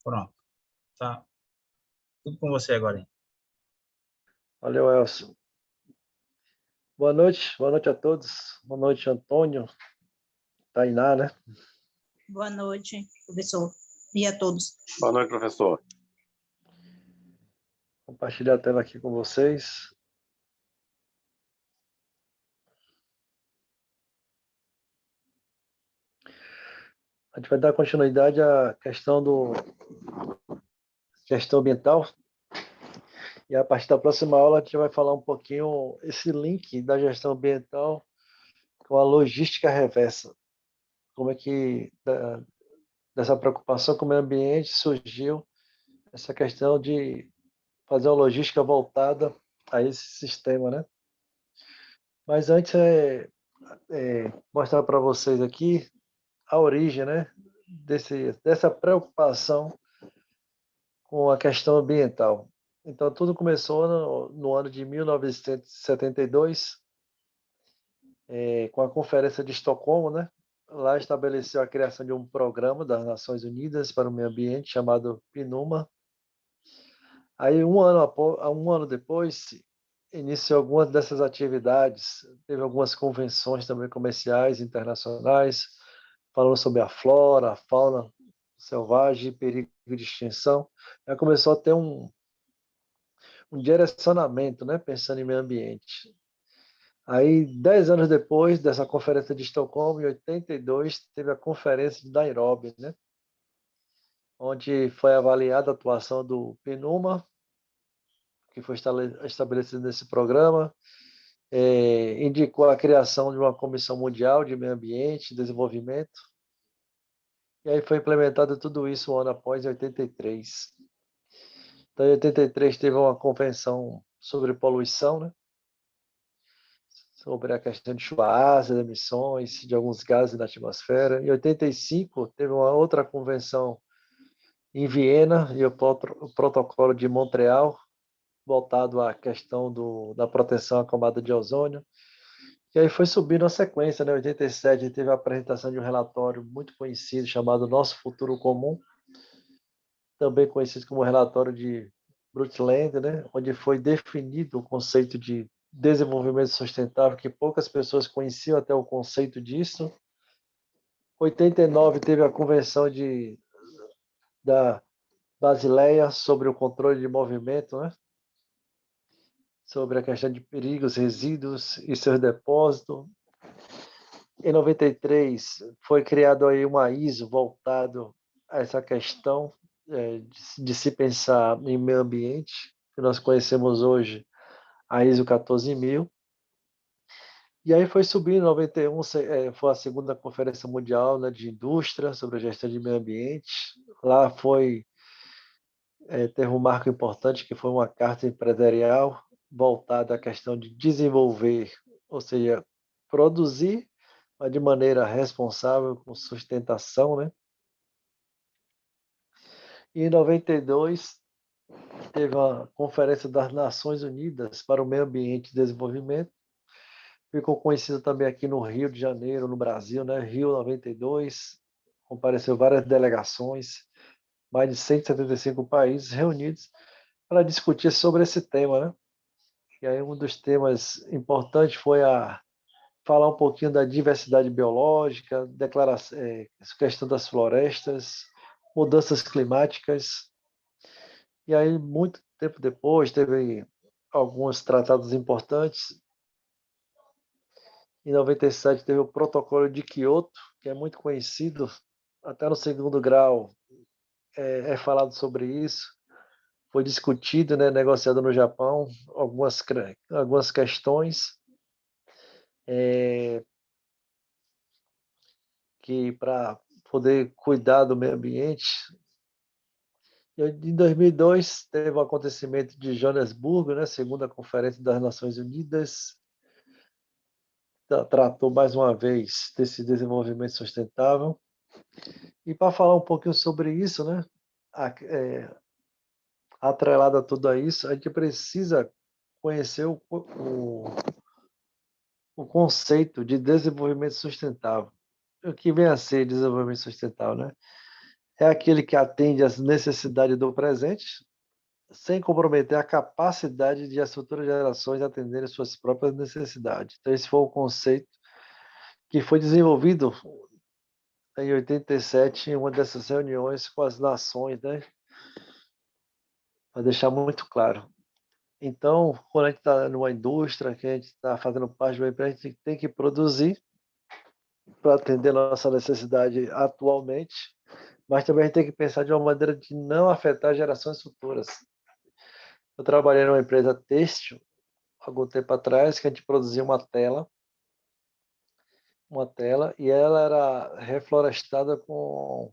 Pronto. Tá tudo com você agora, hein? Valeu, Elcio. Boa noite a todos. Boa noite, Antônio, Tainá, né? Boa noite, professor, e a todos. Boa noite, professor. Compartilhar a tela aqui com vocês. A gente vai dar continuidade à questão do gestão ambiental. E a partir da próxima aula a gente vai falar um pouquinho esse link da gestão ambiental com a logística reversa. Como é que dessa preocupação com o meio ambiente surgiu essa questão de fazer uma logística voltada a esse sistema, né? Mas antes mostrar para vocês aqui a origem, né, dessa preocupação com a questão ambiental. Então, tudo começou no ano de 1972, com a Conferência de Estocolmo, né? Lá estabeleceu a criação de um programa das Nações Unidas para o Meio Ambiente, chamado PNUMA. Aí, um ano depois, iniciou algumas dessas atividades, teve algumas convenções também comerciais internacionais, falando sobre a flora, a fauna selvagem, perigo de extinção. Já começou a ter um direcionamento, né, pensando em meio ambiente. Aí, 10 anos depois dessa conferência de Estocolmo, em 82, teve a conferência de Nairobi, né, onde foi avaliada a atuação do PNUMA, que foi estabelecido nesse programa, indicou a criação de uma Comissão Mundial de Meio Ambiente e Desenvolvimento, e aí foi implementado tudo isso um ano após, em 83. Então, em 83 teve uma convenção sobre poluição, né? Sobre a questão de chuva ácida, emissões de alguns gases na atmosfera. Em 85 teve uma outra convenção em Viena e o protocolo de Montreal, voltado à questão da proteção à camada de ozônio. E aí foi subindo a sequência, né? Em 87 teve a apresentação de um relatório muito conhecido chamado Nosso Futuro Comum, também conhecido como relatório de Brundtland, né? Onde foi definido o conceito de desenvolvimento sustentável, que poucas pessoas conheciam até o conceito disso. Em 89 teve a convenção da Basileia sobre o controle de movimento, né? Sobre a questão de perigos, resíduos e seus depósitos. Em 93 foi criado aí uma ISO voltado a essa questão de se pensar em meio ambiente, que nós conhecemos hoje a ISO 14000. E aí foi subindo, em 91 foi a segunda Conferência Mundial, né, de Indústria sobre a Gestão de Meio Ambiente. Lá teve um marco importante, que foi uma carta empresarial voltada à questão de desenvolver, ou seja, produzir, mas de maneira responsável, com sustentação, né? E em 92 teve a Conferência das Nações Unidas para o Meio Ambiente e Desenvolvimento. Ficou conhecido também aqui no Rio de Janeiro, no Brasil, né? Rio 92, compareceu várias delegações, mais de 175 países reunidos para discutir sobre esse tema, né? E aí um dos temas importantes foi falar um pouquinho da diversidade biológica, questão das florestas, mudanças climáticas. E aí, muito tempo depois, teve alguns tratados importantes. Em 97 teve o Protocolo de Quioto, que é muito conhecido, até no segundo grau é falado sobre isso. Foi discutido, né, negociado no Japão, algumas questões que para poder cuidar do meio ambiente. E em 2002 teve o acontecimento de Joanesburgo, né, segunda Conferência das Nações Unidas, tratou mais uma vez desse desenvolvimento sustentável. E para falar um pouquinho sobre isso, né, atrelado a tudo isso, a gente precisa conhecer o conceito de desenvolvimento sustentável. O que vem a ser desenvolvimento sustentável, né? é aquele que atende às necessidades do presente, sem comprometer a capacidade de as futuras gerações atenderem suas próprias necessidades. Então, esse foi o conceito que foi desenvolvido em 87, em uma dessas reuniões com as nações, né? Para deixar muito claro. Então, quando a gente está numa indústria, que a gente está fazendo parte de uma empresa, a gente tem que produzir para atender a nossa necessidade atualmente, mas também a gente tem que pensar de uma maneira de não afetar gerações futuras. Eu trabalhei numa empresa têxtil, algum tempo atrás, que a gente produzia e ela era reflorestada com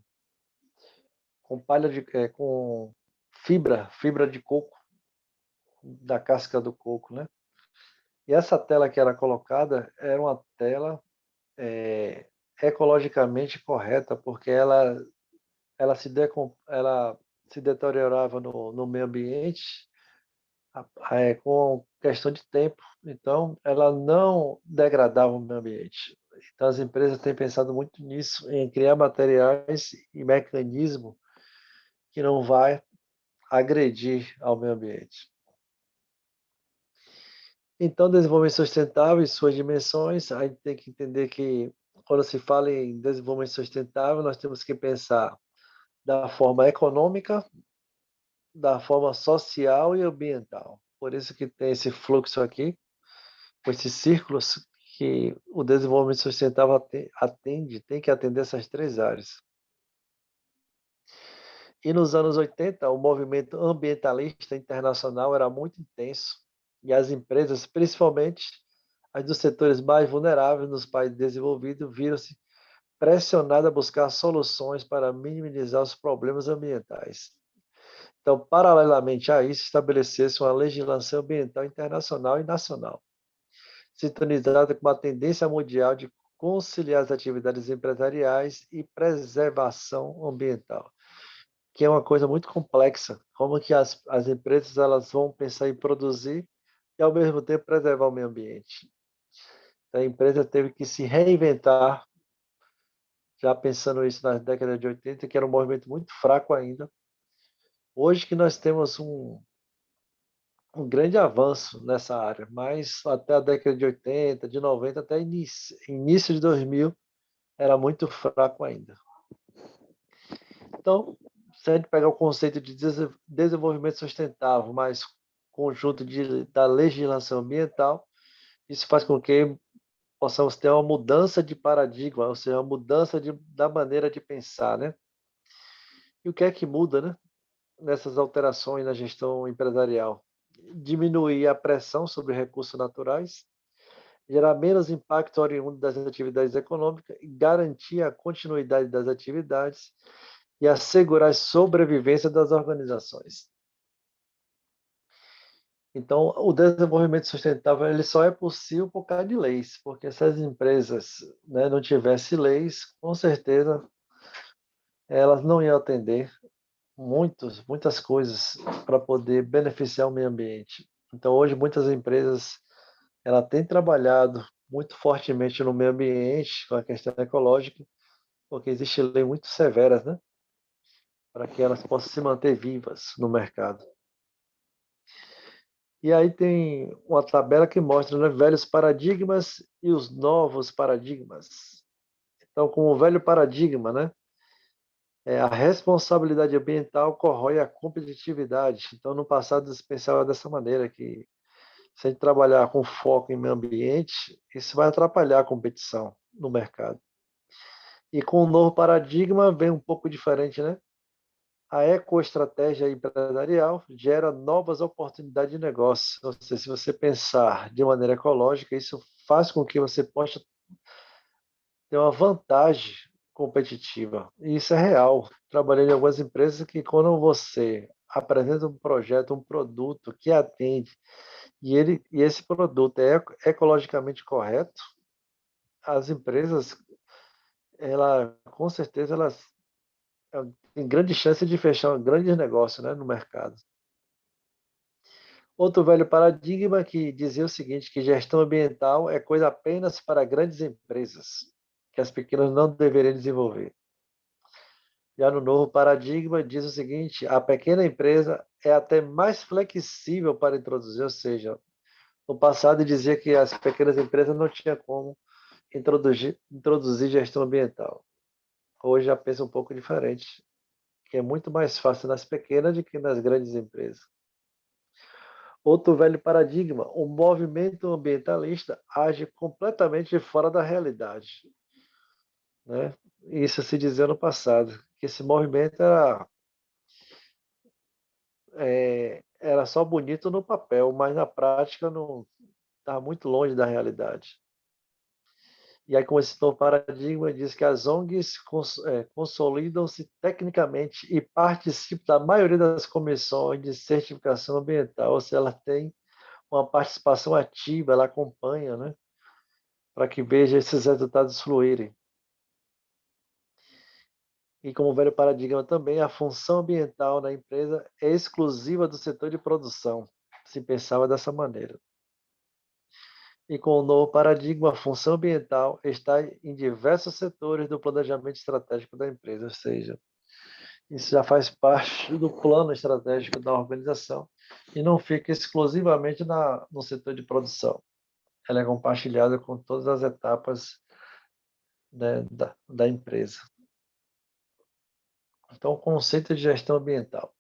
palha com fibra de coco, da casca do coco, né? E essa tela que era colocada era uma tela ecologicamente correta, porque ela se deteriorava no meio ambiente com questão de tempo. Então, ela não degradava o meio ambiente. Então, as empresas têm pensado muito nisso, em criar materiais e mecanismos que não vai agredir ao meio ambiente. Então, desenvolvimento sustentável e suas dimensões, a gente tem que entender que quando se fala em desenvolvimento sustentável, nós temos que pensar da forma econômica, da forma social e ambiental. Por isso que tem esse fluxo aqui, com esses círculos que o desenvolvimento sustentável tem que atender essas três áreas. E nos anos 80, o movimento ambientalista internacional era muito intenso e as empresas, principalmente as dos setores mais vulneráveis nos países desenvolvidos, viram-se pressionadas a buscar soluções para minimizar os problemas ambientais. Então, paralelamente a isso, estabelecesse uma legislação ambiental internacional e nacional, sintonizada com uma tendência mundial de conciliar as atividades empresariais e preservação ambiental, que é uma coisa muito complexa. Como que as empresas elas vão pensar em produzir e, ao mesmo tempo, preservar o meio ambiente. Então, a empresa teve que se reinventar, já pensando isso na década de 80, que era um movimento muito fraco ainda. Hoje que nós temos um grande avanço nessa área, mas até a década de 80, de 90, até início de 2000, era muito fraco ainda. Então, se a gente pegar o conceito de desenvolvimento sustentável, mais conjunto da legislação ambiental, isso faz com que possamos ter uma mudança de paradigma, ou seja, uma mudança da maneira de pensar, né? E o que é que muda, né? Nessas alterações na gestão empresarial? Diminuir a pressão sobre recursos naturais, gerar menos impacto oriundo das atividades econômicas e garantir a continuidade das atividades e assegurar a sobrevivência das organizações. Então, o desenvolvimento sustentável ele só é possível por causa de leis, porque se as empresas, né, não tivessem leis, com certeza elas não iam atender muitas coisas para poder beneficiar o meio ambiente. Então, hoje, muitas empresas ela têm trabalhado muito fortemente no meio ambiente, com a questão ecológica, porque existem leis muito severas, né, para que elas possam se manter vivas no mercado. E aí tem uma tabela que mostra, né, velhos paradigmas e os novos paradigmas. Então, com o velho paradigma, né, a responsabilidade ambiental corrói a competitividade. Então, no passado, se pensava dessa maneira, que se a gente trabalhar com foco em meio ambiente, isso vai atrapalhar a competição no mercado. E com o novo paradigma vem um pouco diferente, né? A ecoestratégia empresarial gera novas oportunidades de negócio. Ou seja, se você pensar de maneira ecológica, isso faz com que você possa ter uma vantagem competitiva. E isso é real. Trabalhei em algumas empresas que quando você apresenta um projeto, um produto que atende e esse produto é ecologicamente correto, as empresas, com certeza, elas têm grande chance de fechar um grande negócio, né, no mercado. Outro velho paradigma que dizia o seguinte, que gestão ambiental é coisa apenas para grandes empresas, que as pequenas não deveriam desenvolver. Já no novo paradigma, diz o seguinte: a pequena empresa é até mais flexível para introduzir, ou seja, no passado dizia que as pequenas empresas não tinham como introduzir gestão ambiental. Hoje já pensa um pouco diferente, que é muito mais fácil nas pequenas do que nas grandes empresas. Outro velho paradigma: o movimento ambientalista age completamente fora da realidade, né? Isso se dizia no passado, que esse movimento era só bonito no papel, mas na prática não estava muito longe da realidade. E aí, com esse novo paradigma, diz que as ONGs consolidam-se tecnicamente e participam da maioria das comissões de certificação ambiental, ou seja, ela tem uma participação ativa, ela acompanha, né, para que veja esses resultados fluírem. E como velho paradigma também, a função ambiental na empresa é exclusiva do setor de produção. Se pensava dessa maneira. E com o novo paradigma, a função ambiental está em diversos setores do planejamento estratégico da empresa, ou seja, isso já faz parte do plano estratégico da organização e não fica exclusivamente no setor de produção. Ela é compartilhada com todas as etapas, né, da empresa. Então, o conceito de gestão ambiental.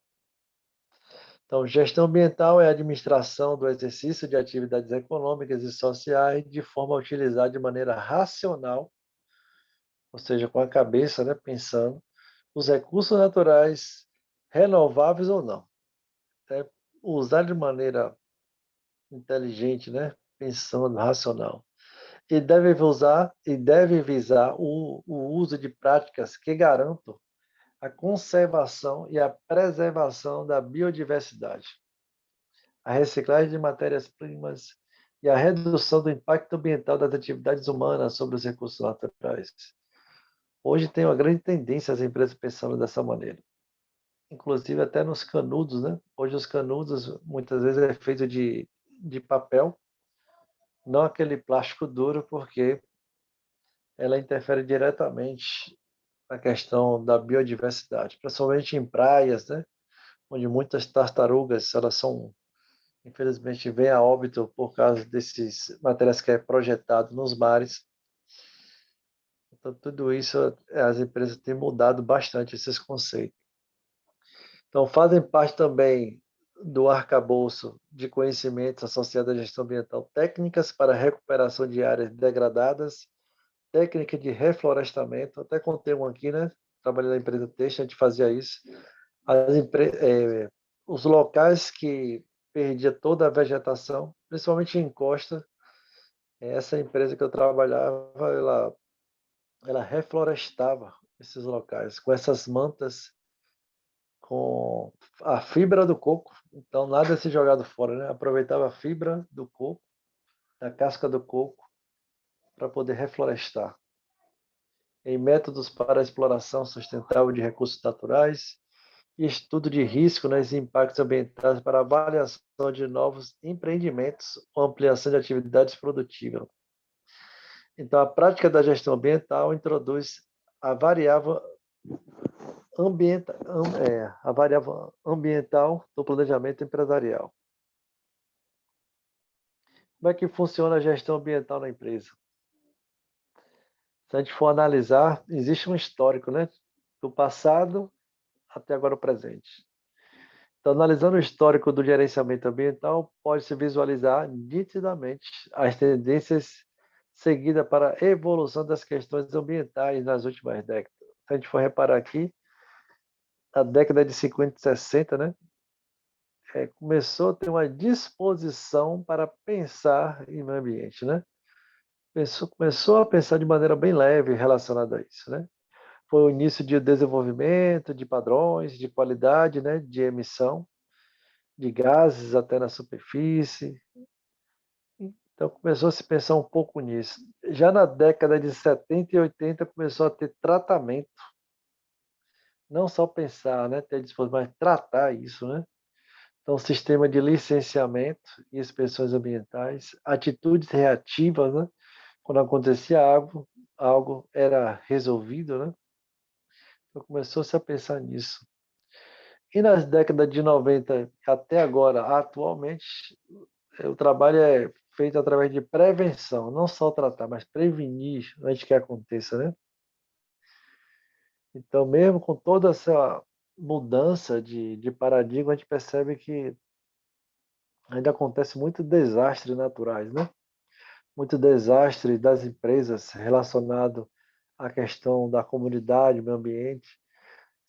Então, gestão ambiental é a administração do exercício de atividades econômicas e sociais de forma a utilizar de maneira racional, ou seja, com a cabeça, né, pensando, os recursos naturais, renováveis ou não. É usar de maneira inteligente, né, pensando, racional. E deve visar o uso de práticas que garantam a conservação e a preservação da biodiversidade, a reciclagem de matérias-primas e a redução do impacto ambiental das atividades humanas sobre os recursos naturais. Hoje tem uma grande tendência as empresas pensando dessa maneira, inclusive até nos canudos, né? Hoje os canudos muitas vezes é feito de papel, não aquele plástico duro, porque ela interfere diretamente na questão da biodiversidade, principalmente em praias, né? Onde muitas tartarugas, elas são, infelizmente, vêm a óbito por causa desses materiais que é projetado nos mares. Então, tudo isso, as empresas têm mudado bastante esses conceitos. Então, fazem parte também do arcabouço de conhecimentos associados à gestão ambiental, técnicas para recuperação de áreas degradadas, técnica de reflorestamento, até contei um aqui, né? Trabalhei na empresa têxtil, a gente fazia isso. Os locais que perdia toda a vegetação, principalmente em costa, essa empresa que eu trabalhava, ela reflorestava esses locais com essas mantas, com a fibra do coco. Então, nada é se jogado fora, né? Aproveitava a fibra do coco, da casca do coco, para poder reflorestar. Em métodos para a exploração sustentável de recursos naturais, e estudo de risco, né, e impactos ambientais para avaliação de novos empreendimentos ou ampliação de atividades produtivas. Então, a prática da gestão ambiental introduz a variável ambiental do planejamento empresarial. Como é que funciona a gestão ambiental na empresa? Se a gente for analisar, existe um histórico, né, do passado até agora o presente. Então, analisando o histórico do gerenciamento ambiental, pode-se visualizar nitidamente as tendências seguidas para a evolução das questões ambientais nas últimas décadas. Se a gente for reparar aqui, a década de 50 e 60, né, começou a ter uma disposição para pensar em meio ambiente, né? Começou a pensar de maneira bem leve relacionada a isso, né? Foi o início de desenvolvimento de padrões de qualidade, né, de emissão de gases até na superfície. Então começou a se pensar um pouco nisso. Já na década de 70 e 80 começou a ter tratamento, não só pensar, né, ter disposição, mas tratar isso, né? Então, sistema de licenciamento e inspeções ambientais, atitudes reativas, né? Quando acontecia algo era resolvido, né? Então começou-se a pensar nisso. E nas décadas de 90 até agora, atualmente, o trabalho é feito através de prevenção, não só tratar, mas prevenir antes que aconteça, né? Então, mesmo com toda essa mudança de paradigma, a gente percebe que ainda acontece muito desastres naturais, né? Muito desastre das empresas relacionado à questão da comunidade, meio ambiente.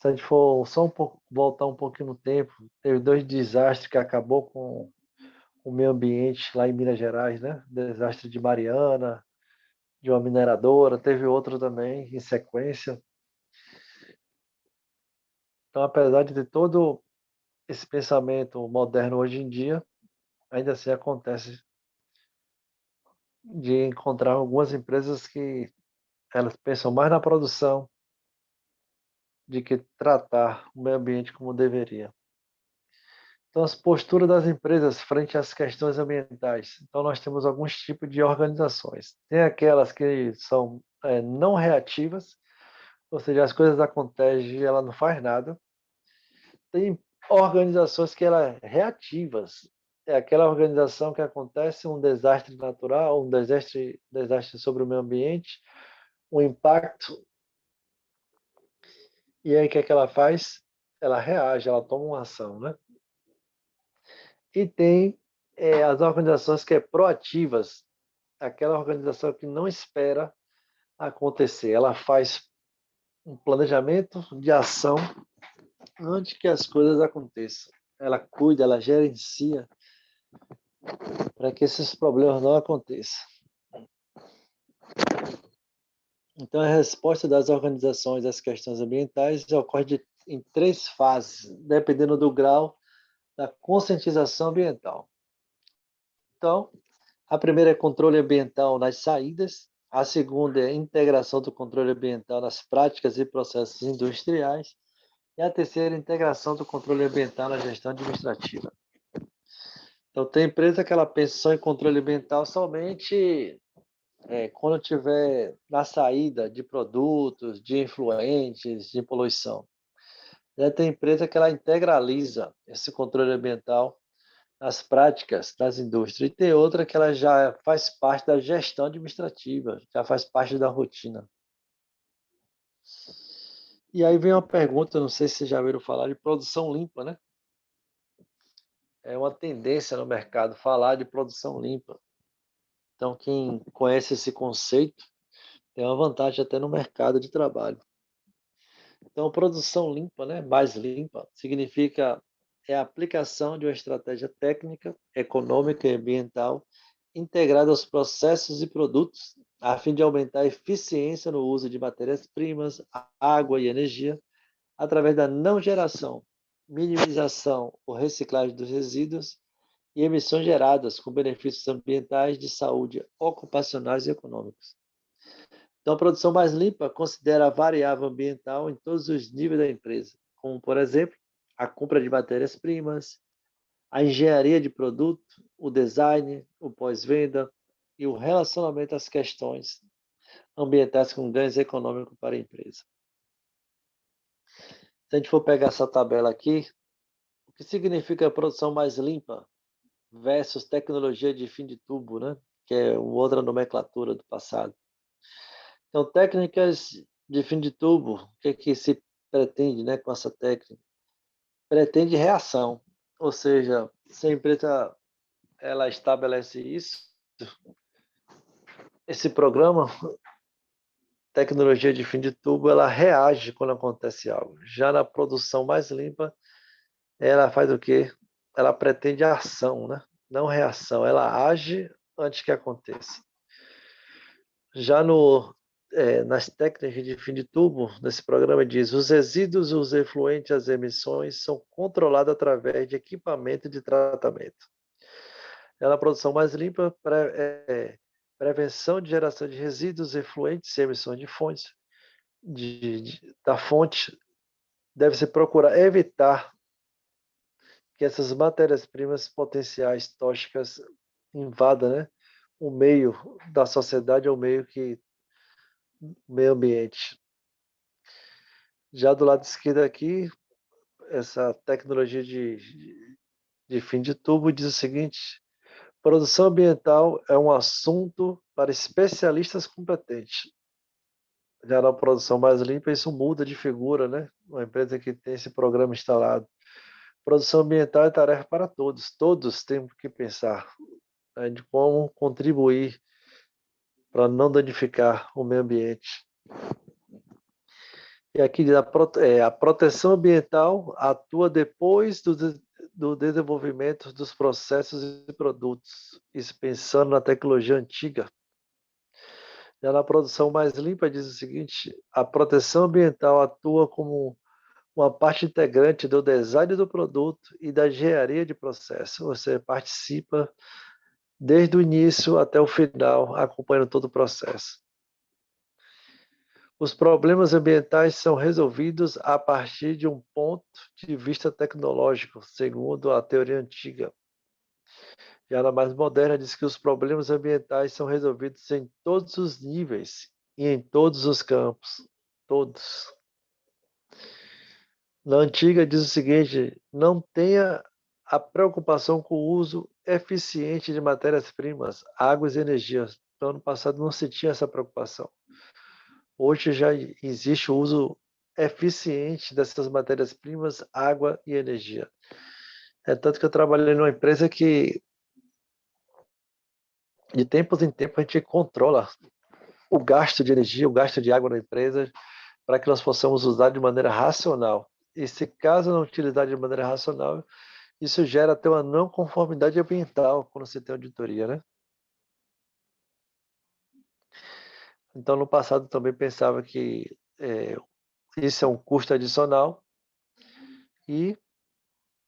Se a gente for só voltar um pouquinho no tempo, teve 2 desastres que acabou com o meio ambiente lá em Minas Gerais, né? Desastre de Mariana, de uma mineradora, teve outro também em sequência. Então, apesar de ter todo esse pensamento moderno hoje em dia, ainda assim acontece de encontrar algumas empresas que elas pensam mais na produção de que tratar o meio ambiente como deveria. Então, as posturas das empresas frente às questões ambientais. Então, nós temos alguns tipos de organizações. Tem aquelas que são não reativas, ou seja, as coisas acontecem e ela não faz nada. Tem organizações que elas reativas. É aquela organização que acontece um desastre natural, um desastre sobre o meio ambiente, um impacto, e aí o que é que ela faz? Ela reage, ela toma uma ação, né? E tem as organizações que é proativas, aquela organização que não espera acontecer, ela faz um planejamento de ação antes que as coisas aconteçam. Ela cuida, ela gerencia para que esses problemas não aconteçam. Então, a resposta das organizações às questões ambientais ocorre em 3 fases, dependendo do grau da conscientização ambiental. Então, a primeira é controle ambiental nas saídas, a segunda é integração do controle ambiental nas práticas e processos industriais, e a terceira é integração do controle ambiental na gestão administrativa. Então, tem empresa que ela pensa só em controle ambiental somente quando tiver na saída de produtos, de influentes, de poluição. Já tem empresa que ela integraliza esse controle ambiental nas práticas das indústrias. E tem outra que ela já faz parte da gestão administrativa, já faz parte da rotina. E aí vem uma pergunta, não sei se vocês já ouviram falar de produção limpa, né? É uma tendência no mercado falar de produção limpa. Então, quem conhece esse conceito tem uma vantagem até no mercado de trabalho. Então, produção limpa, né? Mais limpa, significa a aplicação de uma estratégia técnica, econômica e ambiental integrada aos processos e produtos, a fim de aumentar a eficiência no uso de matérias-primas, água e energia, através da não geração, minimização ou reciclagem dos resíduos e emissões geradas com benefícios ambientais, de saúde, ocupacionais e econômicos. Então, a produção mais limpa considera a variável ambiental em todos os níveis da empresa, como, por exemplo, a compra de matérias-primas, a engenharia de produto, o design, o pós-venda e o relacionamento às questões ambientais com ganhos econômicos para a empresa. Se a gente for pegar essa tabela aqui, o que significa a produção mais limpa versus tecnologia de fim de tubo, né? Que é uma outra nomenclatura do passado. Então, técnicas de fim de tubo, o que se pretende, né, com essa técnica? Pretende reação, ou seja, se a empresa ela estabelece isso, esse programa, tecnologia de fim de tubo, ela reage quando acontece algo. Já na produção mais limpa, ela faz o quê? Ela pretende ação, né? Não reação, ela age antes que aconteça. Já nas técnicas de fim de tubo, nesse programa diz: os resíduos e os efluentes às emissões são controlados através de equipamento de tratamento. Na produção mais limpa, prevenção de geração de resíduos, efluentes e emissões de fontes da fonte, deve-se procurar evitar que essas matérias-primas potenciais tóxicas invadam, né, o meio da sociedade, ou o meio ambiente. Já do lado esquerdo aqui, essa tecnologia de fim de tubo diz o seguinte: produção ambiental é um assunto para especialistas competentes. Já na produção mais limpa, isso muda de figura, né? Uma empresa que tem esse programa instalado. Produção ambiental é tarefa para todos. Todos temos que pensar, né, de como contribuir para não danificar o meio ambiente. E aqui a proteção ambiental atua depois do desenvolvimento dos processos e produtos, isso pensando na tecnologia antiga. Já na produção mais limpa diz o seguinte: a proteção ambiental atua como uma parte integrante do design do produto e da engenharia de processo. Você participa desde o início até o final, acompanhando todo o processo. Os problemas ambientais são resolvidos a partir de um ponto de vista tecnológico, segundo a teoria antiga. Já na mais moderna, diz que os problemas ambientais são resolvidos em todos os níveis e em todos os campos. Todos. Na antiga, diz o seguinte: não tenha a preocupação com o uso eficiente de matérias-primas, águas e energias. No ano passado não se tinha essa preocupação. Hoje já existe o uso eficiente dessas matérias-primas, água e energia. É tanto que eu trabalhei numa empresa que, de tempos em tempos, a gente controla o gasto de energia, o gasto de água na empresa, para que nós possamos usar de maneira racional. E se caso não utilizar de maneira racional, isso gera até uma não conformidade ambiental quando você tem auditoria, né? Então, no passado também pensava que isso é um custo adicional e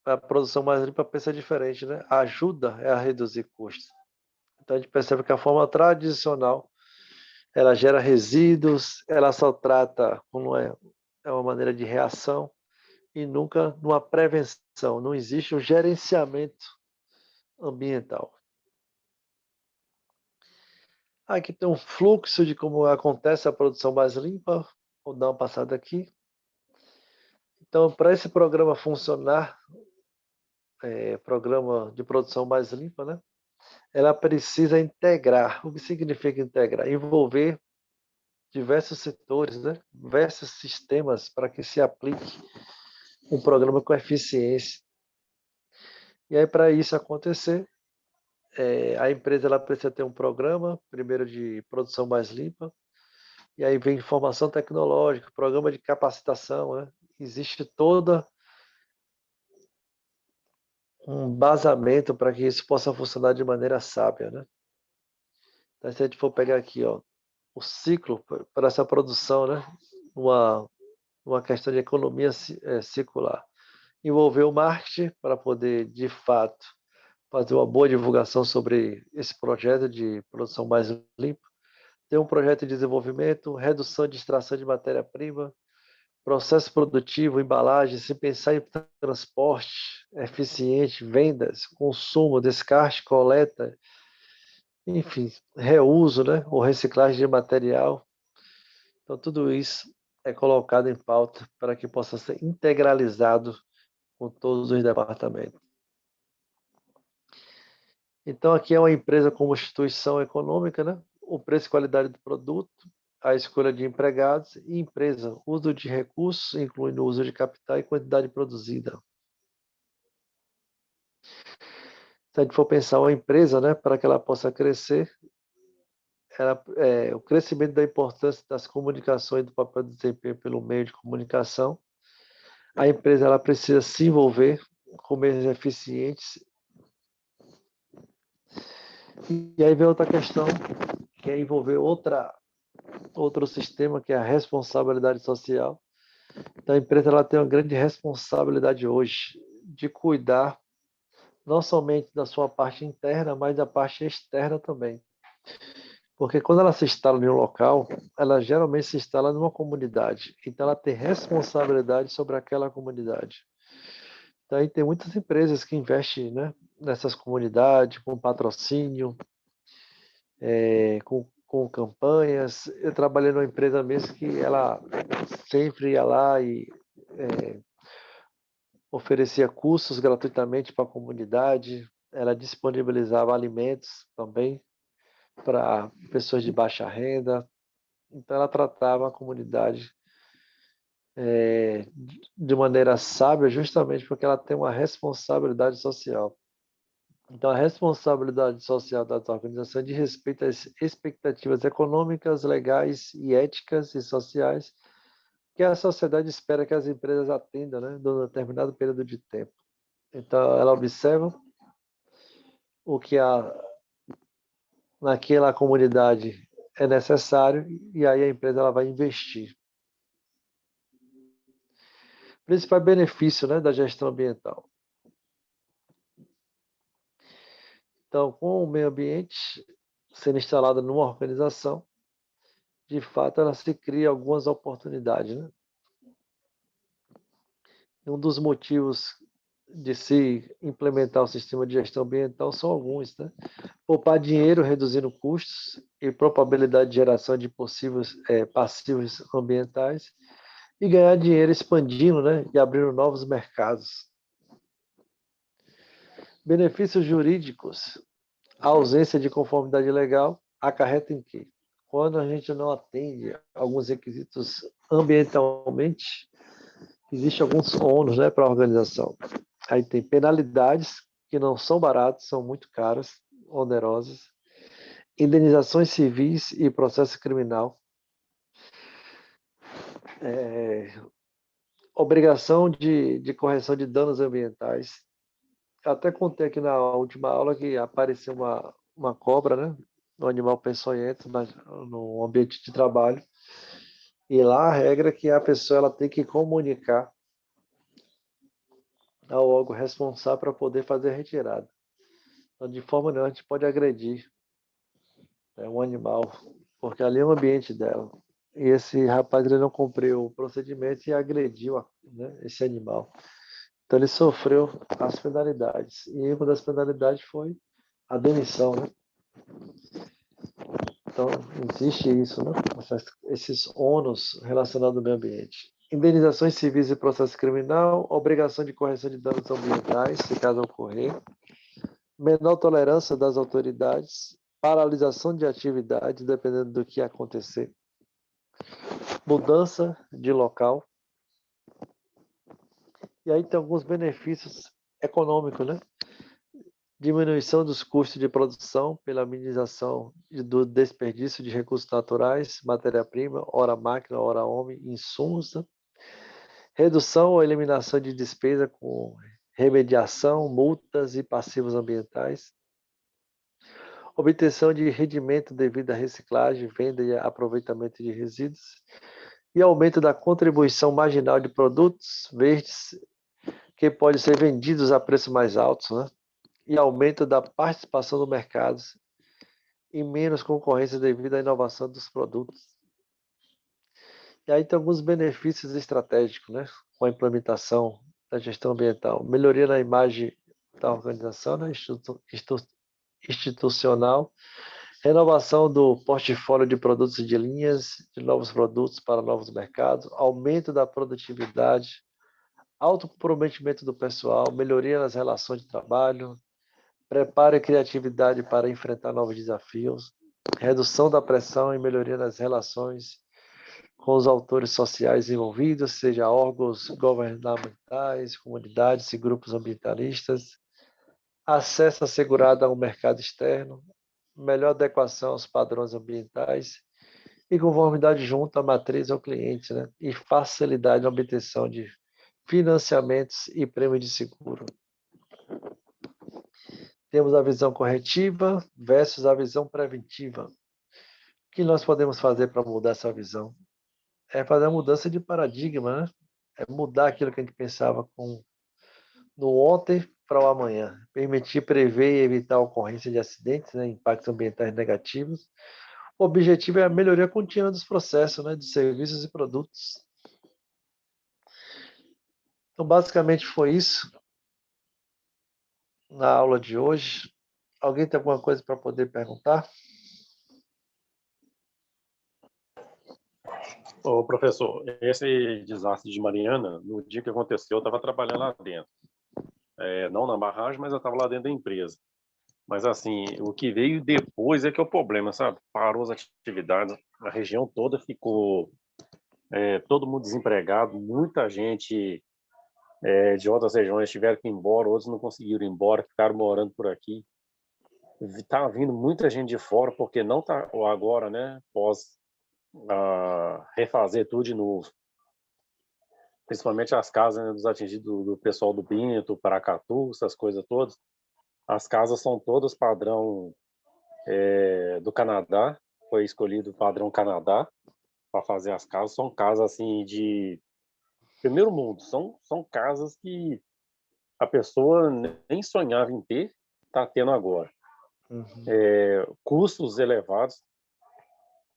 a produção mais limpa pensa diferente, né? Ajuda a reduzir custos. Então, a gente percebe que a forma tradicional, ela gera resíduos, ela só trata como é uma maneira de reação e nunca numa prevenção. Não existe um gerenciamento ambiental. Aqui tem um fluxo de como acontece a produção mais limpa. Vou dar uma passada aqui. Então, para esse programa funcionar, programa de produção mais limpa, né? Ela precisa integrar. O que significa integrar? Envolver diversos setores, né? Diversos sistemas para que se aplique um programa com eficiência. E aí, para isso acontecer, a empresa ela precisa ter um programa, primeiro de produção mais limpa, e aí vem informação tecnológica, programa de capacitação, né? Existe toda um embasamento para que isso possa funcionar de maneira sábia, né? Então, se a gente for pegar aqui, ó, o ciclo para essa produção, né? Uma questão de economia circular. Envolver o marketing para poder, de fato, fazer uma boa divulgação sobre esse projeto de produção mais limpa. Ter um projeto de desenvolvimento, redução de extração de matéria-prima, processo produtivo, embalagem, se pensar em transporte eficiente, vendas, consumo, descarte, coleta, enfim, reuso, né? Ou reciclagem de material. Então, tudo isso é colocado em pauta para que possa ser integralizado com todos os departamentos. Então, aqui é uma empresa como instituição econômica, né? O preço e qualidade do produto, a escolha de empregados e empresa, uso de recursos, incluindo o uso de capital e quantidade produzida. Se a gente for pensar uma empresa, né, para que ela possa crescer, o crescimento da importância das comunicações e do papel do desempenho pelo meio de comunicação, a empresa ela precisa se envolver com meios eficientes. E aí vem outra questão, que é envolver outro sistema, que é a responsabilidade social. Então, a empresa ela tem uma grande responsabilidade hoje de cuidar não somente da sua parte interna, mas da parte externa também. Porque quando ela se instala em um local, ela geralmente se instala numa comunidade. Então, ela tem responsabilidade sobre aquela comunidade. Então, aí tem muitas empresas que investem, né, nessas comunidades, com patrocínio, com com campanhas. Eu trabalhei numa empresa mesmo que ela sempre ia lá e oferecia cursos gratuitamente para a comunidade. Ela disponibilizava alimentos também para pessoas de baixa renda. Então, ela tratava a comunidade de maneira sábia, justamente porque ela tem uma responsabilidade social. Então, a responsabilidade social das organizações diz respeito às expectativas econômicas, legais e éticas e sociais que a sociedade espera que as empresas atendam, né, num determinado período de tempo. Então, ela observa o que naquela comunidade é necessário e aí a empresa ela vai investir. Principal benefício, né, da gestão ambiental. Então, com o meio ambiente sendo instalado numa organização, de fato, ela se cria algumas oportunidades, né? E um dos motivos de se implementar o sistema de gestão ambiental são alguns, né? Poupar dinheiro reduzindo custos e probabilidade de geração de possíveis passivos ambientais e ganhar dinheiro expandindo, né? E abrindo novos mercados. Benefícios jurídicos. A ausência de conformidade legal acarreta em quê? Quando a gente não atende alguns requisitos ambientalmente, existem alguns ônus, né, para a organização. Aí tem penalidades que não são baratas, são muito caras, onerosas, indenizações civis e processo criminal, obrigação de correção de danos ambientais. Eu até contei aqui na última aula que apareceu uma cobra, né, um animal peçonhento no ambiente de trabalho. E lá a regra é que a pessoa ela tem que comunicar ao órgão responsável para poder fazer a retirada. Então, de forma nenhuma, a gente pode agredir um animal, porque ali é o ambiente dela. E esse rapaz ele não cumpriu o procedimento e agrediu, né, esse animal. Então ele sofreu as penalidades. E uma das penalidades foi a demissão, né? Então existe isso, né? Esses ônus relacionados ao meio ambiente. Indenizações civis e processo criminal, obrigação de correção de danos ambientais, se caso ocorrer, menor tolerância das autoridades, paralisação de atividades, dependendo do que acontecer, mudança de local. E aí tem alguns benefícios econômicos, né? Diminuição dos custos de produção pela minimização do desperdício de recursos naturais, matéria-prima, hora máquina, hora homem, insumos. Né? Redução ou eliminação de despesa com remediação, multas e passivos ambientais. Obtenção de rendimento devido à reciclagem, venda e aproveitamento de resíduos. E aumento da contribuição marginal de produtos verdes que podem ser vendidos a preços mais altos, né? E aumento da participação do mercado e menos concorrência devido à inovação dos produtos. E aí tem alguns benefícios estratégicos, né? Com a implementação da gestão ambiental. Melhoria na imagem da organização, né? Institucional, renovação do portfólio de produtos e de linhas, de novos produtos para novos mercados, aumento da produtividade, alto comprometimento do pessoal, melhoria nas relações de trabalho, preparo e criatividade para enfrentar novos desafios, redução da pressão e melhoria nas relações com os autores sociais envolvidos, seja órgãos governamentais, comunidades e grupos ambientalistas, acesso assegurado ao mercado externo, melhor adequação aos padrões ambientais e conformidade junto à matriz ao cliente, né? E facilidade na obtenção de financiamentos e prêmio de seguro. Temos a visão corretiva versus a visão preventiva. O que nós podemos fazer para mudar essa visão? É fazer a mudança de paradigma, né? É mudar aquilo que a gente pensava no ontem para o amanhã. Permitir prever e evitar a ocorrência de acidentes, né? Impactos ambientais negativos. O objetivo é a melhoria contínua dos processos, né? De serviços e produtos. Então, basicamente foi isso na aula de hoje. Alguém tem alguma coisa para poder perguntar? Ô, professor, esse desastre de Mariana, no dia que aconteceu, eu estava trabalhando lá dentro. Não na barragem, mas eu estava lá dentro da empresa. Mas, assim, o que veio depois é que é o problema, sabe? Parou as atividades, a região toda ficou, todo mundo desempregado, muita gente de outras regiões tiveram que ir embora, outros não conseguiram ir embora, ficaram morando por aqui. Tá vindo muita gente de fora, porque não tá agora, né? Pós refazer tudo de novo. Principalmente as casas, né, dos atingidos do pessoal do Bento, Paracatu, essas coisas todas. As casas são todas padrão do Canadá. Foi escolhido o padrão Canadá para fazer as casas. São casas assim de primeiro mundo. São casas que a pessoa nem sonhava em ter, está tendo agora. Uhum. Custos elevados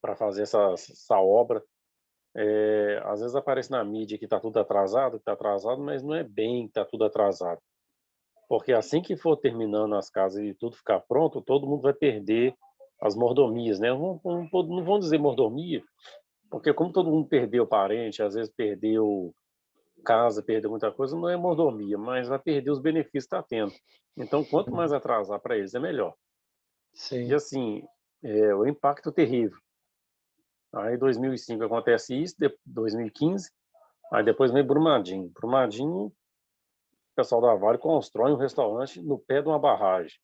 para fazer essa obra. Às vezes aparece na mídia que está tudo atrasado, mas não é bem que está tudo atrasado. Porque assim que for terminando as casas e tudo ficar pronto, todo mundo vai perder as mordomias, né? Não vão dizer mordomia, porque como todo mundo perdeu parente, às vezes perdeu casa, perdeu muita coisa, não é mordomia, mas vai perder os benefícios que está tendo. Então, quanto mais atrasar para eles, é melhor. Sim. E assim, o impacto terrível. Aí, em 2005 acontece isso, 2015, aí depois vem Brumadinho. Brumadinho, o pessoal da Vale constrói um restaurante no pé de uma barragem.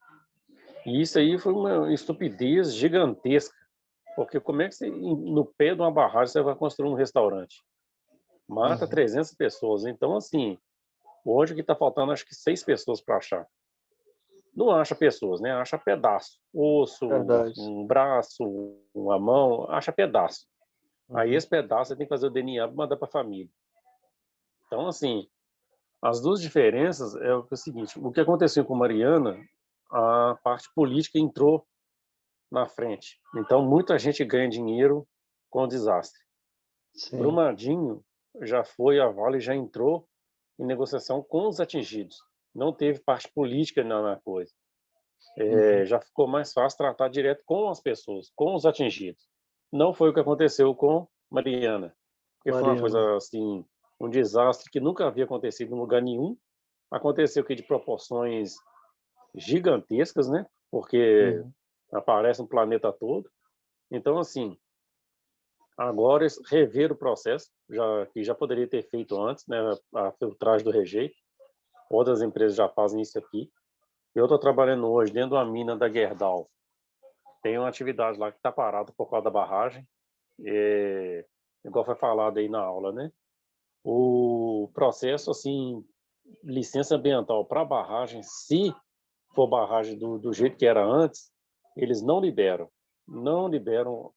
E isso aí foi uma estupidez gigantesca, porque como é que você, no pé de uma barragem você vai construir um restaurante? Mata 300 pessoas. Então, assim, hoje o que está faltando, acho que 6 pessoas para achar. Não acha pessoas, né? Acha pedaço. Osso, Verdade. um braço, uma mão, acha pedaço. Aí Uhum. esse pedaço você tem que fazer o DNA para mandar para a família. Então, assim, as duas diferenças é o seguinte: o que aconteceu com Mariana, a parte política entrou na frente. Então, muita gente ganha dinheiro com o desastre. Sim. Brumadinho já foi, a Vale já entrou em negociação com os atingidos. Não teve parte política na coisa. Já ficou mais fácil tratar direto com as pessoas, com os atingidos. Não foi o que aconteceu com Mariana, porque foi uma Mariana. coisa assim, um desastre que nunca havia acontecido em lugar nenhum. Aconteceu aqui de proporções gigantescas, né? Porque Uhum. aparece um planeta todo. Então, assim, agora rever o processo, que já poderia ter feito antes, né? A filtragem do rejeito. Outras empresas já fazem isso aqui. Eu estou trabalhando hoje dentro de uma mina da Gerdau. Tem uma atividade lá que está parada por causa da barragem. Igual foi falado aí na aula, né? O processo, assim, licença ambiental para barragem, se for barragem do jeito que era antes, eles não liberam. Não liberam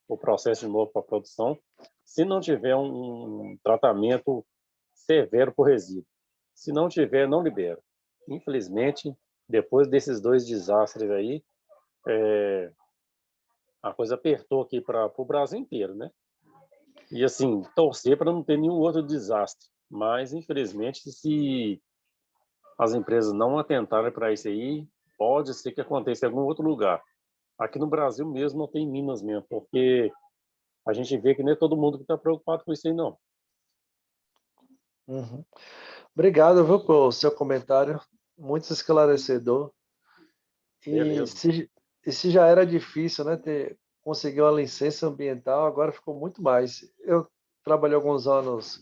o processo de novo para a produção se não tiver um tratamento severo por resíduo. Se não tiver, não libera. Infelizmente, depois desses 2 desastres aí, a coisa apertou aqui para o Brasil inteiro, né? E assim, torcer para não ter nenhum outro desastre. Mas, infelizmente, se as empresas não atentarem para isso aí, pode ser que aconteça em algum outro lugar. Aqui no Brasil mesmo não tem Minas mesmo, porque a gente vê que nem é todo mundo que está preocupado com isso aí, não. Uhum. Obrigado, viu, pelo seu comentário, muito esclarecedor. E Beleza. se já era difícil, né, conseguir uma licença ambiental, agora ficou muito mais. Eu trabalhei alguns anos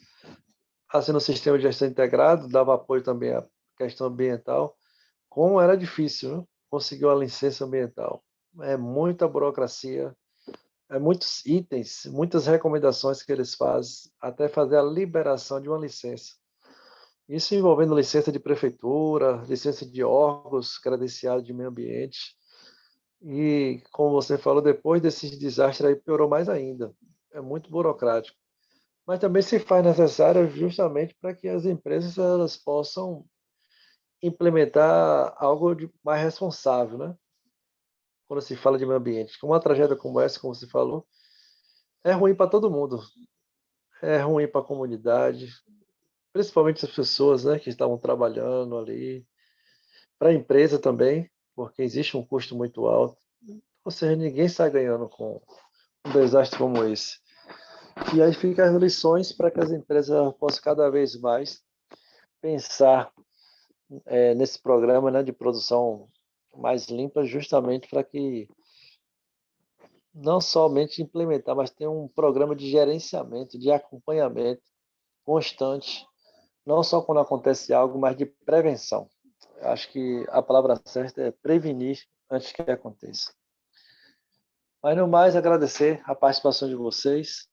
assim no sistema de gestão integrado, dava apoio também à questão ambiental. Como era difícil, né, conseguir uma licença ambiental. É muita burocracia, é muitos itens, muitas recomendações que eles fazem até fazer a liberação de uma licença. Isso envolvendo licença de prefeitura, licença de órgãos credenciados de meio ambiente. E, como você falou, depois desses desastres aí piorou mais ainda. É muito burocrático. Mas também se faz necessário justamente para que as empresas elas possam implementar algo de mais responsável, né? Quando se fala de meio ambiente. Uma tragédia como essa, como você falou, é ruim para todo mundo. É ruim para a comunidade, principalmente as pessoas, né, que estavam trabalhando ali, para a empresa também, porque existe um custo muito alto. Ou seja, ninguém está ganhando com um desastre como esse. E aí ficam as lições para que as empresas possam cada vez mais pensar nesse programa, né, de produção mais limpa, justamente para que não somente implementar, mas ter um programa de gerenciamento, de acompanhamento constante, não só quando acontece algo, mas de prevenção. Acho que a palavra certa é prevenir antes que aconteça. Mas no mais, agradecer a participação de vocês.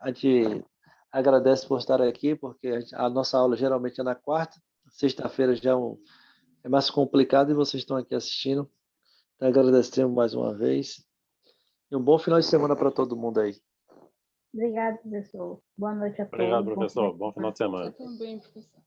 A gente agradece por estar aqui, porque a nossa aula geralmente é na quarta, sexta-feira já é mais complicado e vocês estão aqui assistindo. Então, agradecemos mais uma vez. E um bom final de semana para todo mundo aí. Obrigada, professor. Boa noite a todos. Obrigado, professor. Bom final de semana. Você também, professor.